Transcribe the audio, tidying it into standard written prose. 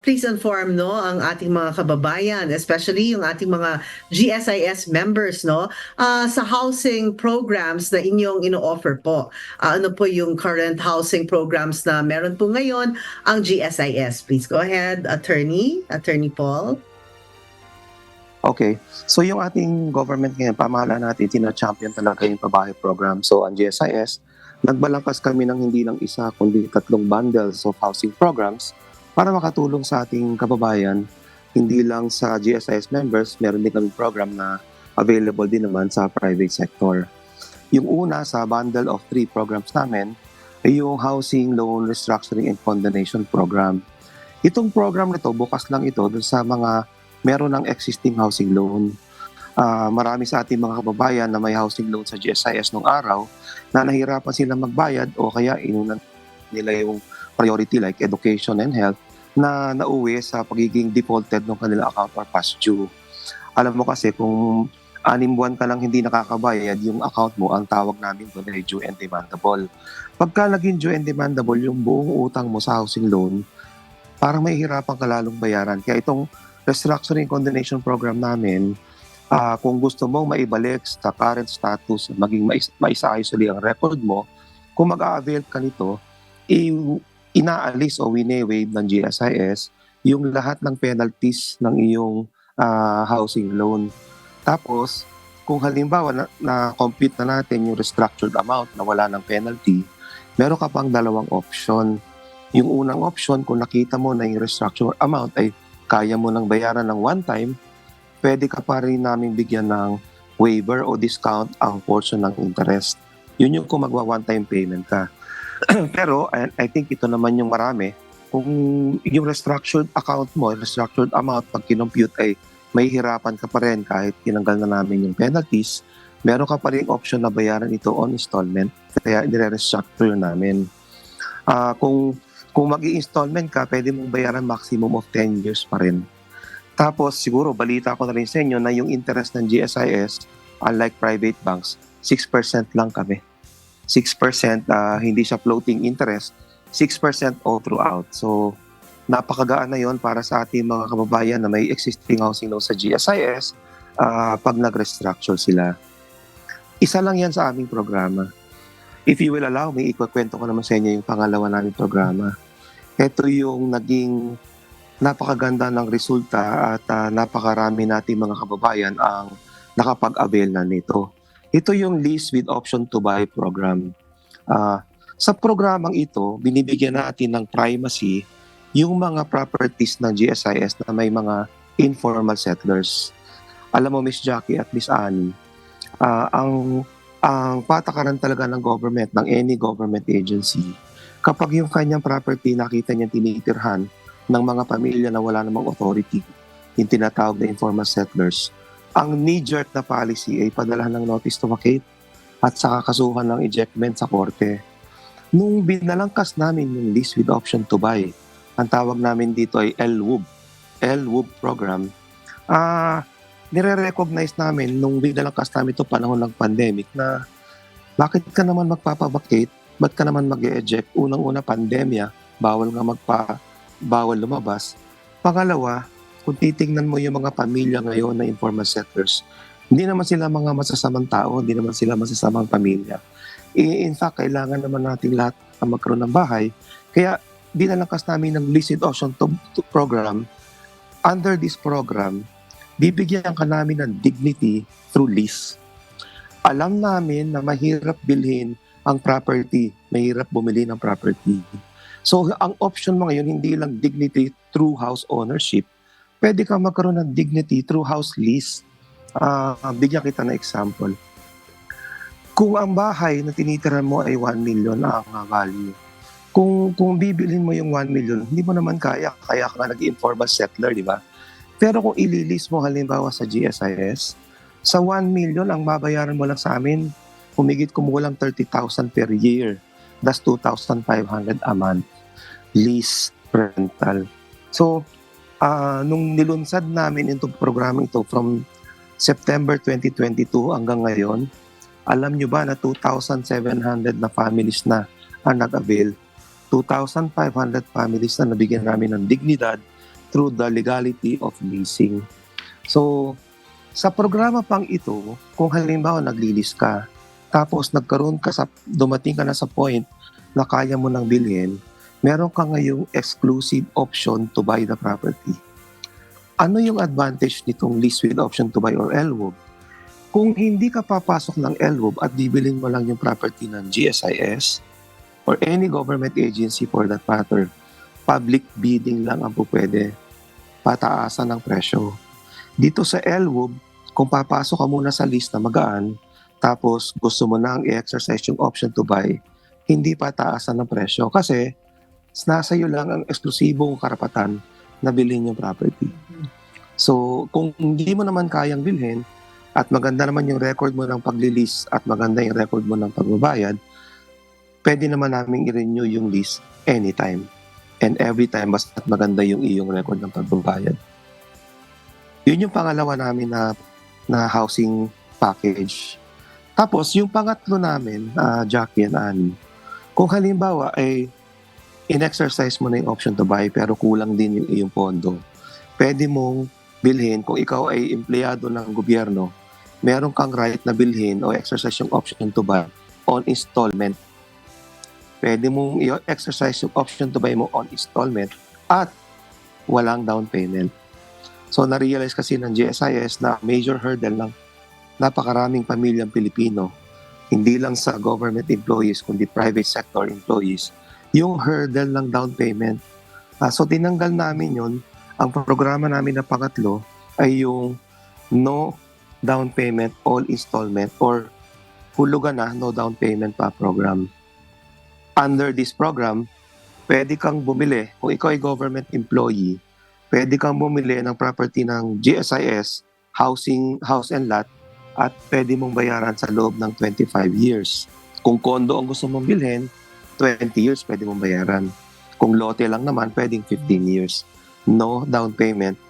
please inform no ang ating mga kababayan, especially yung ating mga GSIS members no sa housing programs na inyong ino-offer po. Ano po yung current housing programs na meron po ngayon ang GSIS? Please go ahead, Attorney Paul. Okay. So yung ating government ngayon, pamahalaan natin, tina-champion talaga yung pabahay program. So ang GSIS, nagbalangkas kami ng hindi lang isa, kundi 3 bundles of housing programs para makatulong sa ating kababayan. Hindi lang sa GSIS members, meron din kami program na available din naman sa private sector. Yung una sa bundle of 3 programs namin ay yung Housing Loan Restructuring and Condonation Program. Itong program na to, bukas lang ito dun sa mga meron ng existing housing loan. Marami sa ating mga kababayan na may housing loan sa GSIS nung araw na nahirapan sila magbayad o kaya inunan nila yung priority like education and health na nauwi sa pagiging defaulted ng kanilang account or past due. Alam mo kasi kung 6 buwan ka lang hindi nakakabayad, yung account mo, ang tawag namin doon ay due and demandable. Pagka naging due and demandable yung buong utang mo sa housing loan, parang mahihirapan ka lalong bayaran. Kaya itong restructuring condonation program namin, kung gusto mong maibalik sa current status, maging maisaayos ulit ang record mo, kung mag-a-avail ka nito, inaalis o wine-waive ng GSIS yung lahat ng penalties ng iyong housing loan. Tapos, kung halimbawa na-compute na natin yung restructured amount na wala ng penalty, meron ka pang 2 option. Yung unang option, kung nakita mo na yung restructured amount ay kaya mo nang bayaran ng one time, pwede ka pa rin namin bigyan ng waiver o discount ang portion ng interest. Yun yung kung magwa one-time payment ka. Pero I think ito naman yung marami. Kung yung restructured account mo, restructured amount, pag kinompute ay may hirapan ka pa rin kahit tinanggal na namin yung penalties, meron ka pa rin option na bayaran ito on installment. Kaya nire-restructure namin. Kung mag-i-installment ka, pwede mong bayaran maximum of 10 years pa rin. Tapos siguro balita ko na rin sa inyo na yung interest ng GSIS, unlike private banks, 6% lang kami. 6%, hindi siya floating interest, 6% all throughout. So napakagaan na yon para sa ating mga kababayan na may existing housing loan sa GSIS pag nag-restructure sila. Isa lang yan sa aming programa. If you will allow me, ikukwento ko naman sa inyo yung pangalawa namin programa. Ito yung naging napakaganda ng resulta at napakarami nating mga kababayan ang nakapag-avail na nito. Ito yung Lease with Option to Buy program. Sa programang ito, binibigyan natin ng primacy yung mga properties ng GSIS na may mga informal settlers. Alam mo, Miss Jackie at Miss Annie, ang patakaran talaga ng government, ng any government agency, kapag yung kanyang property nakita niya tinitirhan ng mga pamilya na wala namang authority, yung tinatawag na informal settlers, ang knee-jerk na policy ay padalahan ng notice to vacate at saka kasuhan ng ejectment sa korte. Nung binalangkas namin yung lease with option to buy, ang tawag namin dito ay LWOB program, nire-recognize namin nung binalangkas namin ito panahon ng pandemic na bakit ka naman magpapabakate, ba't ka naman mag-eject? Unang-una pandemya, bawal lumabas. Pangalawa, kung titingnan mo yung mga pamilya ngayon na informal settlers, hindi naman sila mga masasamang tao, hindi naman sila masasamang pamilya. In fact, kailangan naman natin lahat na magkaroon ng bahay. Kaya binalangkas namin ng lease with option to program. Under this program, bibigyan ka namin ng dignity through lease. Alam namin na mahirap bilhin ang property, mahirap bumili ng property. So ang option mo ngayon, hindi lang dignity through house ownership, pwede ka magkaroon ng dignity through house lease. Bigyan kita na example. Kung ang bahay na tinitirahan mo ay 1 million ang value, kung bibilhin mo yung 1 million, hindi mo naman kaya ka nga nag-informal settler, di ba? Pero kung ililis mo halimbawa sa GSIS, sa 1 million ang babayaran mo lang sa amin, humigit kumulang 30,000 per year. That's 2,500 a month. Lease rental. So, nung nilunsad namin itong programa ito from September 2022 hanggang ngayon, alam nyo ba na 2,700 na families na ang nag-avail? 2,500 families na nabigyan namin ng dignidad through the legality of leasing. So, sa programa pang ito, kung halimbawa naglilis ka, tapos dumating ka na sa point na kaya mo nang bilhin, meron ka ngayong exclusive option to buy the property. Ano yung advantage nitong lease with option to buy or LWOB? Kung hindi ka papasok ng LWOB at bibilin mo lang yung property ng GSIS or any government agency for that matter, public bidding lang ang pwede pataasan ng presyo. Dito sa LWOB, kung papasok ka muna sa list na magaan, tapos gusto mo nang i-exercise yung option to buy, hindi pataasan ng presyo kasi nasa iyo lang ang eksklusibong karapatan na bilhin yung property. So, kung hindi mo naman kayang bilhin at maganda naman yung record mo ng pag-lease at maganda yung record mo ng pagbabayad, pwede naman namin i-renew yung lease anytime. And every time, basta maganda yung iyong record ng pagbabayad. Yun yung pangalawa namin na housing package. Tapos, yung pangatlo namin, Jackie and Annie, kung halimbawa ay in-exercise mo na yung option to buy pero kulang din yung iyong pondo, pwede mong bilhin, kung ikaw ay empleyado ng gobyerno, meron kang right na bilhin o exercise yung option to buy on installment. Pwede mong i-exercise yung option to buy mo on installment at walang down payment. So, na-realize kasi ng GSIS na major hurdle ng napakaraming pamilyang Pilipino, hindi lang sa government employees, kundi private sector employees, yung hurdle ng down payment. So, tinanggal namin yun. Ang programa namin na pangatlo ay yung no down payment, all installment, or hulugan na, no down payment pa program. Under this program, pwede kang bumili, kung ikaw ay government employee, pwede kang bumili ng property ng GSIS, house and lot, at pwede mong bayaran sa loob ng 25 years. Kung kondo ang gusto mong bilhin, 20 years pwede mong bayaran. Kung lote lang naman, pwedeng 15 years. No down payment,